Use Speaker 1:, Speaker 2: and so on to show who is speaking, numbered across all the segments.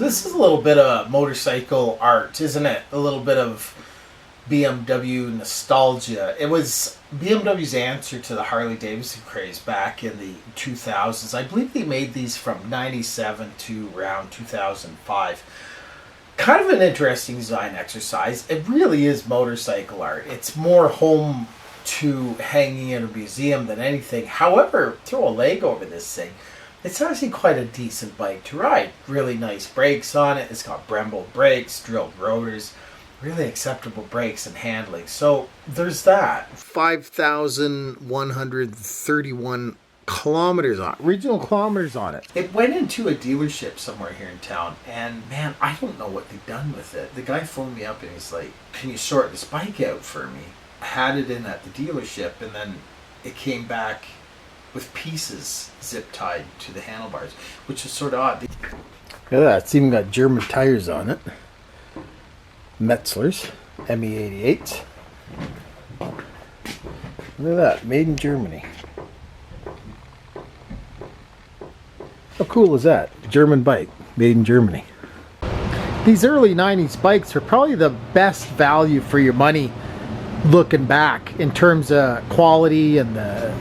Speaker 1: this is a little bit of motorcycle art, isn't it? A little bit of BMW nostalgia. It was BMW's answer to the Harley Davidson craze back in the 2000s. I believe they made these from 97 to around 2005. Kind of an interesting design exercise. It really is motorcycle art. It's more home to hanging in a museum than anything. However, throw a leg over this thing. It's actually quite a decent bike to ride. Really nice brakes on it. It's got Brembo brakes, drilled rotors, really acceptable brakes and handling. So there's that. 5,131 kilometers on it. Original kilometers on it. It went into a dealership somewhere here in town, and man, I don't know what they've done with it. The guy phoned me up and he's like, "Can you sort this bike out for me?" I had it in at the dealership, and then it came back with pieces zip tied to the handlebars, which is sort of odd. Look at that, it's even got German tires on it. Metzler's ME88. Look at that, made in Germany. How cool is that? German bike, made in Germany. These early 90s bikes are probably the best value for your money looking back in terms of quality and the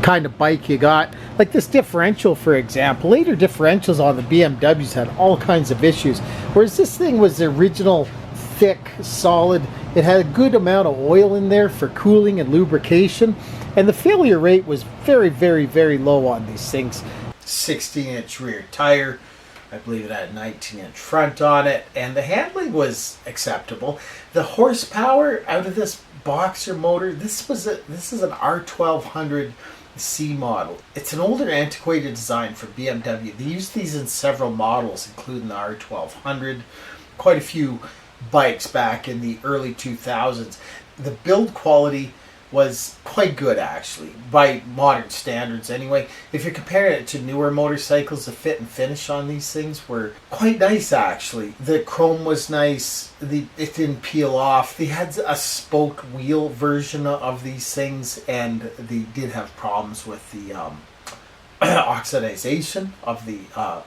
Speaker 1: kind of bike you got. Like this differential, for example. Later differentials on the BMWs had all kinds of issues, whereas this thing was the original thick, solid. It had a good amount of oil in there for cooling and lubrication, and the failure rate was very, very, very low on these things. 16-inch rear tire. I believe it had a 19-inch front on it, and the handling was acceptable. The horsepower out of this boxer motor, this is an R1200C model. It's an older, antiquated design for BMW. They used these in several models, including the R1200, quite a few bikes back in the early 2000s. The build quality was quite good, actually, by modern standards anyway. If you're comparing it to newer motorcycles, the fit and finish on these things were quite nice, actually. The chrome was nice. It didn't peel off. They had a spoke wheel version of these things, and they did have problems with the oxidization of the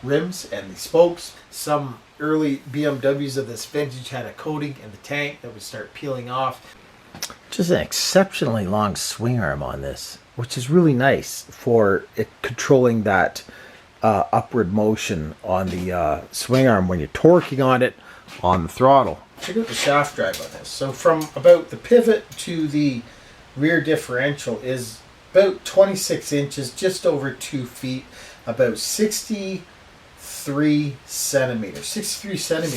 Speaker 1: rims and the spokes. Some early BMWs of this vintage had a coating in the tank that would start peeling off. Just an exceptionally long swing arm on this, which is really nice for it controlling that upward motion on the swing arm when you're torquing on it on the throttle. Check out the shaft drive on this. So from about the pivot to the rear differential is about 26 inches, just over 2 feet, about 63 centimeters.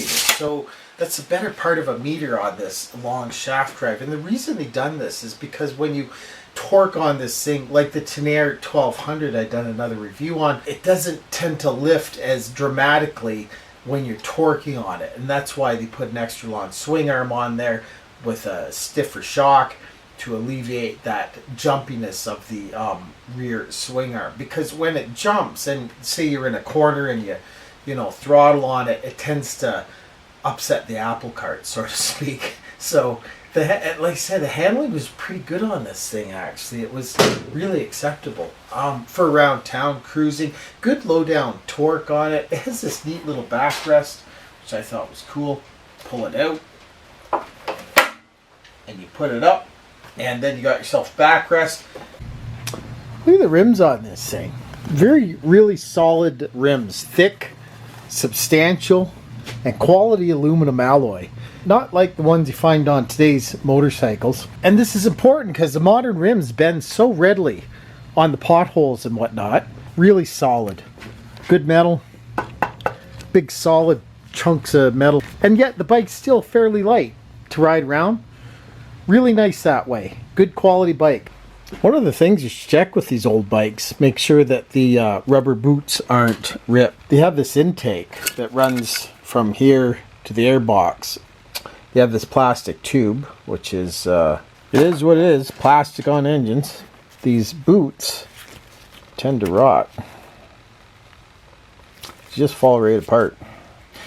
Speaker 1: So that's a better part of a meter on this long shaft drive. And the reason they done this is because when you torque on this thing, like the Tenere 1200 I've done another review on, it doesn't tend to lift as dramatically when you're torquing on it. And that's why they put an extra long swing arm on there with a stiffer shock to alleviate that jumpiness of the rear swing arm. Because when it jumps, and say you're in a corner and you throttle on it, it tends to upset the apple cart, so to speak. So, like I said, the handling was pretty good on this thing, actually. It was really acceptable for around town cruising. Good low down torque on it. It has this neat little backrest, which I thought was cool. Pull it out, and you put it up, and then you got yourself backrest. Look at the rims on this thing. Really solid rims. Thick, substantial, and quality aluminum alloy. Not like the ones you find on today's motorcycles. And this is important because the modern rims bend so readily on the potholes and whatnot. Really solid. Good metal. Big solid chunks of metal. And yet the bike's still fairly light to ride around. Really nice that way. Good quality bike. One of the things you should check with these old bikes, make sure that the rubber boots aren't ripped. They have this intake that runs from here to the air box. You have this plastic tube, which is, it is what it is, plastic on engines. These boots tend to rot. Just fall right apart.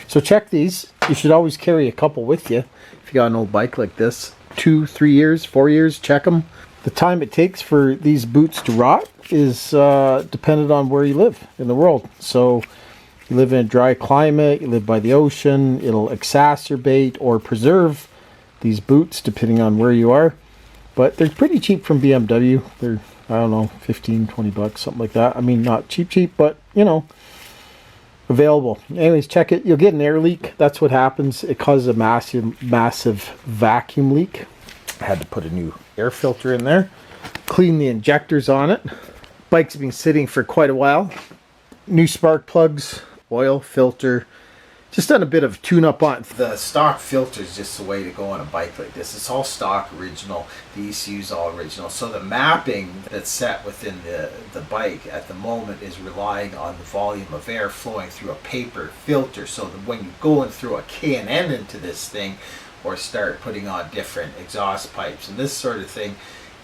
Speaker 1: So check these. You should always carry a couple with you. If you got an old bike like this, 2, 3 years, 4 years, check them. The time it takes for these boots to rot is dependent on where you live in the world. So you live in a dry climate, you live by the ocean, it'll exacerbate or preserve these boots depending on where you are. But they're pretty cheap from BMW. They're, I don't know, 15, 20 bucks, something like that. I mean, not cheap, but, you know, available. Anyways, check it. You'll get an air leak. That's what happens. It causes a massive vacuum leak. I had to put a new air filter in there. Clean the injectors on it. Bike's been sitting for quite a while. New spark plugs, oil, filter. Just done a bit of tune-up on it. The stock filter is just the way to go on a bike like this. It's all stock original. The ECU's all original. So the mapping that's set within the bike at the moment is relying on the volume of air flowing through a paper filter. So that when you go in through a K&N into this thing, or start putting on different exhaust pipes and this sort of thing,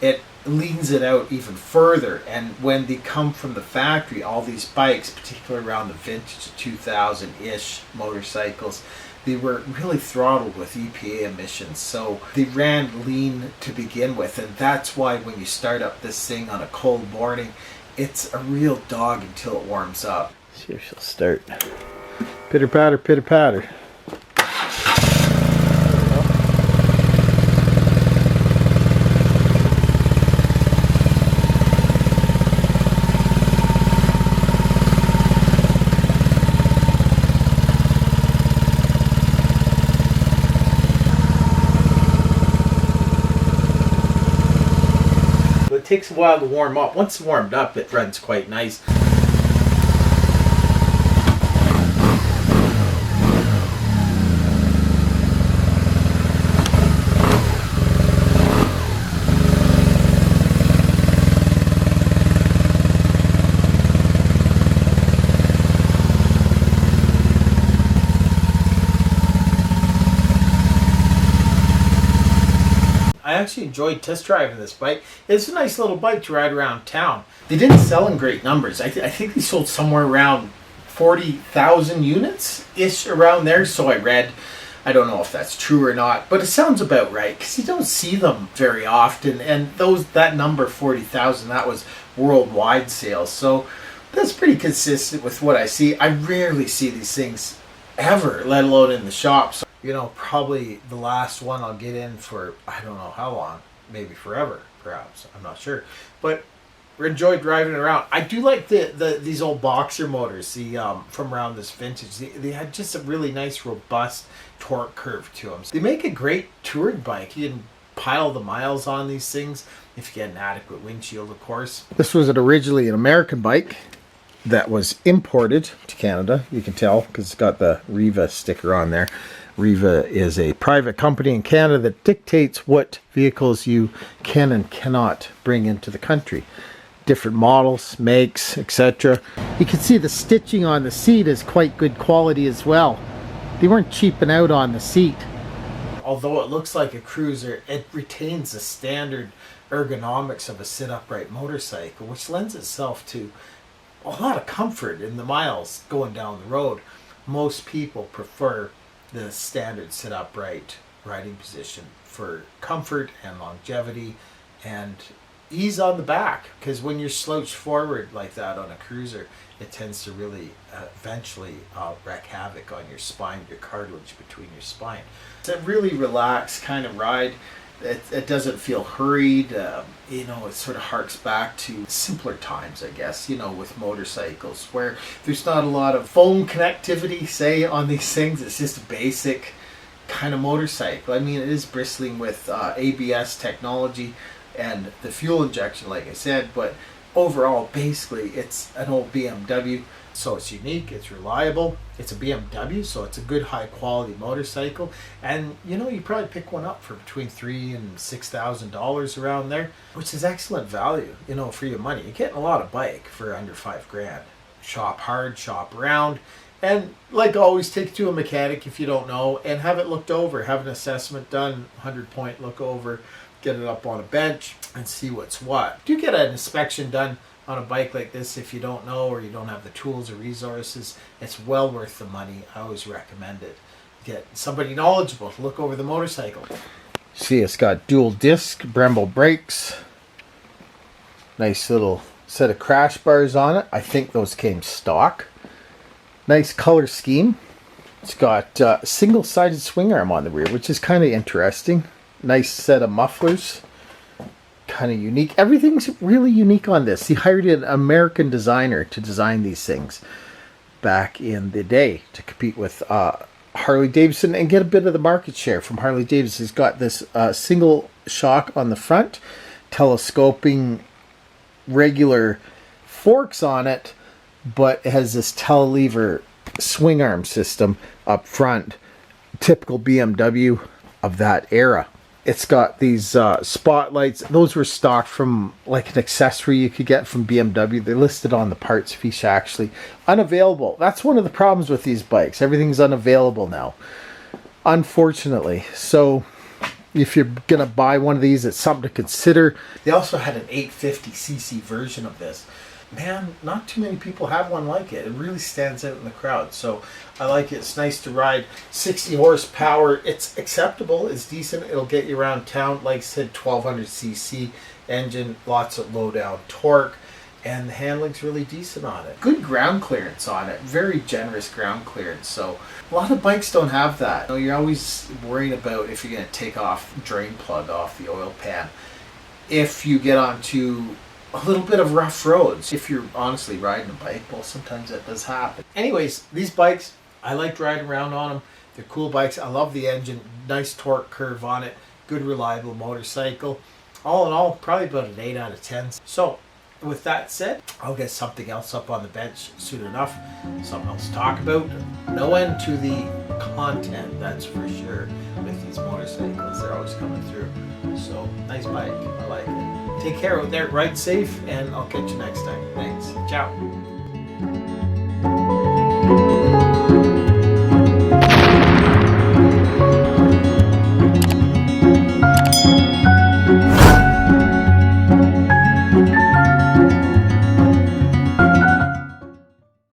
Speaker 1: it leans it out even further. And when they come from the factory, all these bikes, particularly around the vintage 2000-ish motorcycles, they were really throttled with EPA emissions, so they ran lean to begin with. And that's why when you start up this thing on a cold morning, it's a real dog until it warms up. See if she'll start. Pitter patter, pitter patter. It takes a while to warm up. Once it's warmed up, it runs quite nice. I actually enjoyed test driving this bike. It's a nice little bike to ride around town. They didn't sell in great numbers. I think they sold somewhere around 40,000 units-ish around there. So I read. I don't know if that's true or not, but it sounds about right because you don't see them very often. And that number 40,000, that was worldwide sales. So that's pretty consistent with what I see. I rarely see these things ever, let alone in the shops. You know, probably the last one I'll get in for, I don't know how long, maybe forever, perhaps, I'm not sure. But enjoyed driving around. I do like these old boxer motors, from around this vintage. They had just a really nice, robust torque curve to them. They make a great touring bike. You can pile the miles on these things if you get an adequate windshield, of course. This was originally an American bike that was imported to Canada. You can tell because it's got the Riva sticker on there. Riva is a private company in Canada that dictates what vehicles you can and cannot bring into the country. Different models, makes, etc. You can see the stitching on the seat is quite good quality as well. They weren't cheaping out on the seat. Although it looks like a cruiser, it retains the standard ergonomics of a sit-upright motorcycle, which lends itself to a lot of comfort in the miles going down the road. Most people prefer the standard sit-upright riding position for comfort and longevity and ease on the back, because when you're slouched forward like that on a cruiser, it tends to really eventually wreak havoc on your spine, your cartilage between your spine. It's a really relaxed kind of ride. It doesn't feel hurried. You know, it sort of harks back to simpler times, I guess, you know, with motorcycles where there's not a lot of phone connectivity, say, on these things. It's just a basic kind of motorcycle. I mean, it is bristling with ABS technology and the fuel injection, like I said, but overall, basically, it's an old BMW. So it's unique, it's reliable, it's a BMW, so it's a good high quality motorcycle. And you know, you probably pick one up for between $3,000 and $6,000 around there, which is excellent value, you know, for your money. You're getting a lot of bike for under $5,000. Shop hard, shop around, and like always, take it to a mechanic if you don't know, and have it looked over, have an assessment done, 100-point look over, get it up on a bench, and see what's what. Do get an inspection done on a bike like this if you don't know or you don't have the tools or resources. It's well worth the money. I always recommend it. Get somebody knowledgeable to look over the motorcycle. See, it's got dual disc Brembo brakes. Nice little set of crash bars on it. I think those came stock. Nice color scheme. It's got single-sided swing arm on the rear, which is kind of interesting. Nice set of mufflers. Kind of unique. Everything's really unique on this. He hired an American designer to design these things back in the day to compete with Harley Davidson and get a bit of the market share from Harley Davidson. He's got this single shock on the front, telescoping regular forks on it, but it has this telelever swing arm system up front, typical BMW of that era. It's got these spotlights. Those were stocked from like an accessory you could get from BMW. They're listed on the parts fiche actually. Unavailable. That's one of the problems with these bikes. Everything's unavailable now, unfortunately. So if you're going to buy one of these, it's something to consider. They also had an 850cc version of this. Man, not too many people have one like it. It really stands out in the crowd. So I like it. It's nice to ride. 60 horsepower. It's acceptable. It's decent. It'll get you around town. Like I said, 1200cc engine. Lots of low down torque. And the handling's really decent on it. Good ground clearance on it. Very generous ground clearance. So a lot of bikes don't have that. You're always worried about if you're going to take off drain plug off the oil pan. If you get onto a little bit of rough roads, if you're honestly riding a bike, well, sometimes that does happen. Anyways, these bikes, I liked riding around on them. They're cool bikes. I love the engine. Nice torque curve on it. Good reliable motorcycle. All in all, probably about an 8 out of 10. So with that said, I'll get something else up on the bench soon enough. Something else to talk about. No end to the content, that's for sure, with these motorcycles. They're always coming through. So nice bike. I like it. Take care out there, ride safe, and I'll catch you next time. Thanks. Ciao.